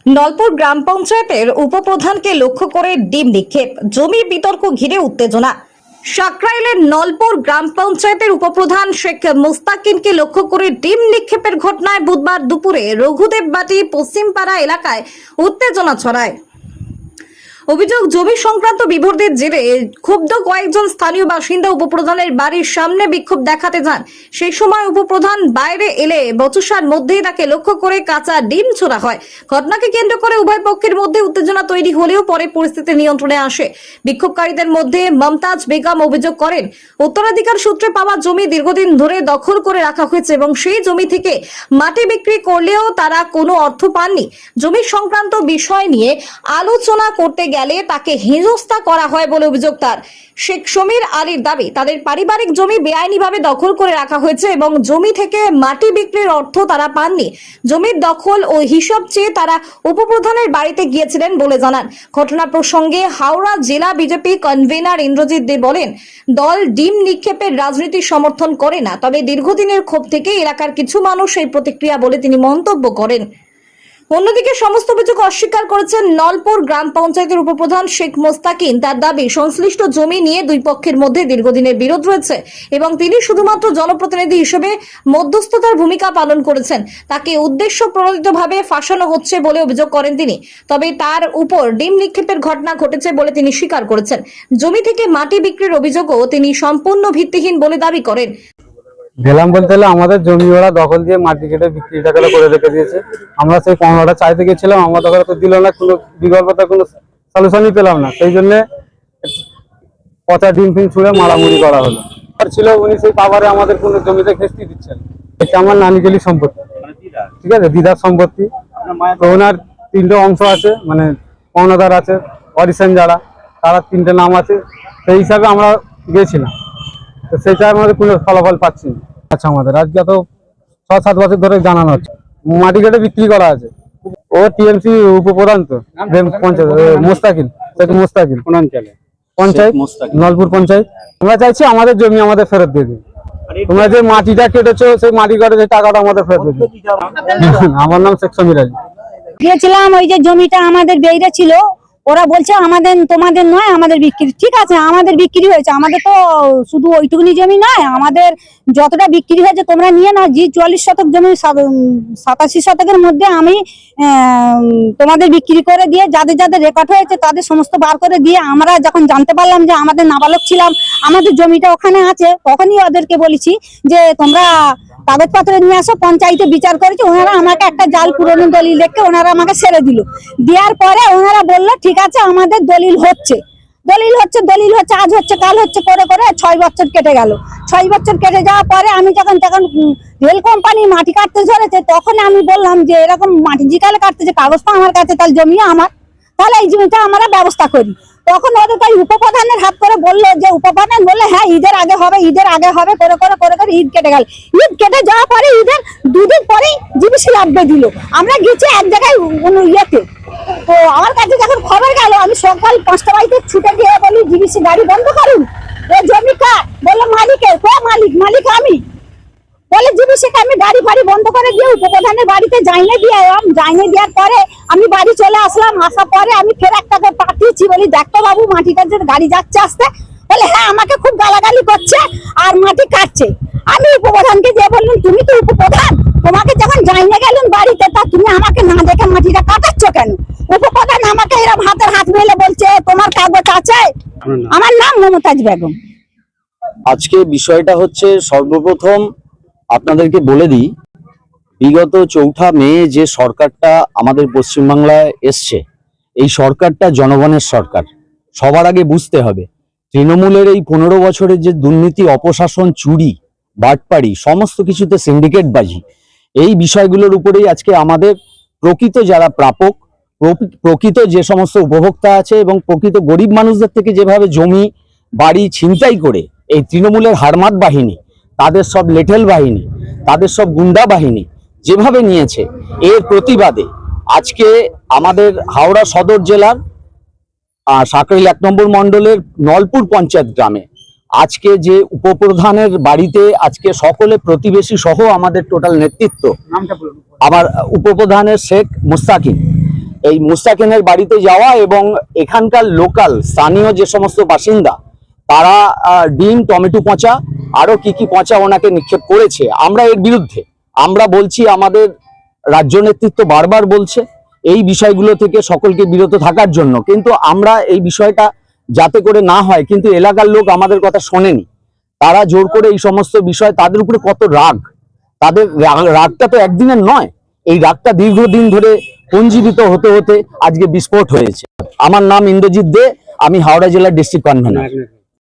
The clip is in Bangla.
নলপুর গ্রাম পঞ্চায়েতের উপপ্রধানকে লক্ষ্য করে ডিম নিক্ষেপ, জমির বিতর্ক ঘিরে উত্তেজনা। সাকরাইলের নলপুর গ্রাম পঞ্চায়েতের উপপ্রধান শেখ মোস্তাকিনকে লক্ষ্য করে ডিম নিক্ষেপের ঘটনায় বুধবার দুপুরে রঘুদেববাটি পশ্চিমপাড়া এলাকায় উত্তেজনা ছড়ায়। অভিযোগ, জমি সংক্রান্ত বিবাদের জেরে ক্ষুব্ধ কয়েকজন স্থানীয় বাসিন্দা উপপ্রধানের বাড়ির সামনে বিক্ষোভ দেখাতে যান। সেই সময় উপপ্রধান বাইরে এলে বচসার মধ্যেই তাকে লক্ষ্য করে কাঁচা ডিম ছোড়া হয়। ঘটনাকে কেন্দ্র করে উভয় পক্ষের মধ্যে উত্তেজনা তৈরি হলেও পরে পরিস্থিতি নিয়ন্ত্রণে আসে। বিক্ষোভকারীদের মধ্যে মমতাজ বেগম অভিযোগ করেন, উত্তরাধিকার সূত্রে পাওয়া জমি দীর্ঘদিন ধরে দখল করে রাখা হয়েছে এবং সেই জমি থেকে মাটি বিক্রি করলেও তারা কোনো অর্থ পাননি। জমি সংক্রান্ত বিষয় নিয়ে আলোচনা করতে গেলে তাকে হেনস্থা করা হয় বলে অভিযোগ তার। শেখ সমীর আলীর দাবি, তাদের পারিবারিক জমি বেআইনিভাবে দখল করে রাখা হয়েছে এবং জমি থেকে মাটি বিক্রির অর্থ তারা পাননি। জমির দখল ও হিসাব চেয়ে তারা উপপ্রধানের বাড়িতে গিয়েছিলেন বলে জানান। ঘটনা প্রসঙ্গে হাওড়া জেলা বিজেপি কনভেনার ইন্দ্রজিৎ দে বলেন, দল ডিম নিক্ষেপের রাজনীতি সমর্থন করে না, তবে দীর্ঘদিনের ক্ষোভ থেকে এলাকার কিছু মানুষ এই প্রতিক্রিয়া বলে তিনি মন্তব্য করেন। অন্যদিকে সমস্ত অভিযোগ অস্বীকার করেছেন নলপুর গ্রাম পঞ্চায়েতের উপপ্রধান শেখ মোস্তাকিন। তার দাবি, সংশ্লিষ্ট জমি নিয়ে দুই পক্ষের মধ্যে দীর্ঘদিনের বিরোধ রয়েছে এবং তিনি শুধুমাত্র জনপ্রতিনিধি হিসেবে মধ্যস্থতার ভূমিকা পালন করেছেন। তাকে উদ্দেশ্য প্রণোদিতভাবে ফাঁসানো হচ্ছে বলে অভিযোগ করেন তিনি। তবে তার উপর ডিম নিক্ষেপের ঘটনা ঘটেছে বলে তিনি স্বীকার করেছেন। জমি থেকে মাটি বিক্রির অভিযোগও তিনি সম্পূর্ণ ভিত্তিহীন বলে দাবি করেন। গেলাম বলতে হলে আমাদের জমি ওরা দখল দিয়ে মাটি কেটে বিক্রিটা করে রেখে দিয়েছে। আমরা সেই পাওনাটা চাইতে গেছিলাম, আমাদের ওরা তো দিল না, কোনো বিকল্পতা কোনো সলিউশনই পেলাম না। সেই জন্য পচা ডিম ফিম ছুঁড়ে মারামারি করা হলো। আর ছিল উনি সেই পাওয়ারে আমাদের কোনো জমিতে খেস্তি দিচ্ছেন। এটা আমার নানিকেলি সম্পত্তি, ঠিক আছে, দিদার সম্পত্তি। তো ওনার তিনটে অংশ আছে, মানে পাওনাদার আছে, অরিসেন যারা, তারা তিনটে নাম আছে। সেই হিসাবে আমরা গেছিলাম, তো সেটা আমাদের কোনো ফলাফল পাচ্ছি না। আচ্ছা, আমাদের আজকে তো 6-7 বছর ধরে জানানো হচ্ছে মাটি কেটে বিক্রি করা আছে। ও টিএমসি উপপ্রধান, তো পঞ্চায়েত মোস্তাকিন, মোস্তাকিন কোন অঞ্চলে? পঞ্চায়েত নলপুর পঞ্চায়েত। আমরা চাইছি আমাদের জমি আমাদের ফেরত দিয়ে দিন। তোমরা যে মাটিটা কেটেছো সেই মাটি কাটে যে টাকাটা আমাদের ফেরত দিয়ে দিন। আমার নাম শেখ সমীর আলী। গিয়েছিলাম, ওই যে জমিটা আমাদের বেইরে ছিল, ওরা বলছে আমাদের, তোমাদের নয়, আমাদের বিক্রি। ঠিক আছে, আমাদের বিক্রি হয়েছে। আমাদের তো শুধু ওইটুকুনি জমি নয়, আমাদের যতটা বিক্রি হয়েছে তোমরা নিয়ে নাও। যে 44 শতক জমি, 87 শতকের মধ্যে আমি তোমাদের বিক্রি করে দিয়ে যাদের যাদের রেকর্ড হয়েছে তাদের সমস্ত বার করে দিয়ে, আমরা যখন জানতে পারলাম যে আমাদের নাবালক ছিলাম, আমাদের জমিটা ওখানে আছে, তখনই ওদেরকে বলেছি যে তোমরা কাগজপত্র নিয়ে আসো। পঞ্চায়েতে বিচার করেছে, ওনারা আমাকে একটা জাল পুরনো দলিল লিখে ওনারা আমাকে ছেড়ে দিল। দেওয়ার পরে ওনারা বললো ঠিক আছে, আমাদের দলিল হচ্ছে, আজ হচ্ছে কাল হচ্ছে করে করে 6 বছর কেটে গেল। 6 বছর কেটে যাওয়ার পরে আমি যখন রেল কোম্পানি মাটি কাটতে ধরেছে, তখন আমি বললাম যে এরকম মাটি জিকালে কাটতেছে, কাগজটা আমার কাছে, তাহলে জমিও আমার, তাহলে এই জমিটা আমরা ব্যবস্থা করি। তখন ওদের তাই উপপ্রধানের হাত করে বললো, যে উপপ্রধান বললে হ্যাঁ ঈদের আগে হবে, ঈদের আগে হবে, করে করে করে করে ঈদ কেটে গেল। ঈদ কেটে যাওয়ার পরে ঈদের 2 দিন পরেই জিবিসি লাগবে দিল। আমরা গেছি এক জায়গায় ইয়েতে, তো আমার কাছে যখন খবর গেল, আমি সকাল 5টা বাজে ছুটে গিয়ে বলি জিবিসি গাড়ি বন্ধ করুন, ও জমি কার? বললো মালিকের। মালিক আমি। বলে জিবিসিকে আমি গাড়ি ফাড়ি বন্ধ করে দিয়ে উপপ্রধানের বাড়িতে জানিয়ে দেওয়ার পরে আমি বাড়ি চলে আসলাম। আসার পরে আমি ফের একটাকে পাঠিয়েছি, বলি দেখতো বাবু মাটিটা যে গাড়ি যাচ্ছে আসতে। বলে হ্যাঁ, আমাকে খুব গালাগালি করছে আর মাটি কাটছে। আমি উপপ্রধানকে যে বললাম, তুমি তো উপপ্রধান, তোমাকে যখন জানিয়ে গেলেন বাড়িতে, তা তুমি আমাকে না দেখে মাটিটা কাটাচ্ছ কেন? উপপ্রধান আমাকে এরকম হাতের হাত মেলে বলছে তোমার কাগজ আছে? আমার নাম মমতাজ বেগম। আজকে বিষয়টা হচ্ছে, সর্বপ্রথম আপনাদেরকে বলে দিই, বিগত 4 মে যে সরকারটা আমাদের পশ্চিমবাংলায় এসছে, এই সরকারটা জনগণের সরকার। সবার আগে বুঝতে হবে, তৃণমূলের এই 15 বছরের যে দুর্নীতি, অপশাসন, চুরি, বাটপাড়ি, সমস্ত কিছুতে সিন্ডিকেটবাজি, এই বিষয়গুলোর উপরেই আজকে আমাদের প্রকৃত যারা প্রাপক, প্রকৃত যে সমস্ত উপভোক্তা আছে এবং প্রকৃত গরিব মানুষদের থেকে যেভাবে জমি বাড়ি ছিনতাই করে এই তৃণমূলের হারমাত বাহিনী, তাদের সব লেঠেল বাহিনী, তাদের সব গুন্ডা বাহিনী যেভাবে নিয়েছে, এর প্রতিবাদে আজকে আমাদের হাওড়া সদর জেলার সাকরাইল 1 নম্বর মণ্ডলের নলপুর পঞ্চায়েত গ্রামে আজকে যে উপপ্রধানের বাড়িতে আজকে সকলে প্রতিবেশী সহ আমাদের টোটাল নেতৃত্ব, আমার উপপ্রধানের শেখ মোস্তাকিন, এই মুস্তাকিনের বাড়িতে যাওয়া এবং এখানকার লোকাল স্থানীয় যে সমস্ত বাসিন্দা তারা ডিম, টমেটো পচা, আরো কি কি পচা ওনাকে নিক্ষেপ করেছে। আমরা এর বিরুদ্ধে, আমরা বলছি, আমাদের রাজ্য নেতৃত্ব বারবার বলছে এই বিষয়গুলো থেকে সকলকে বিরত থাকার জন্য, কিন্তু আমরা এই বিষয়টা যাতে করে না হয়, কিন্তু এলাকার লোক আমাদের কথা শোনেনি। তারা জোর করে এই সমস্ত বিষয়, তাদের উপরে কত রাগ, তাদের রাগটা তো একদিনের নয়, এই রাগটা দীর্ঘদিন ধরে পুঞ্জীবিত হতে হতে আজকে বিস্ফোট হয়েছে। আমার নাম ইন্দ্রজিৎ দে, আমি হাওড়া জেলার ডিস্ট্রিক্ট কনভেনর।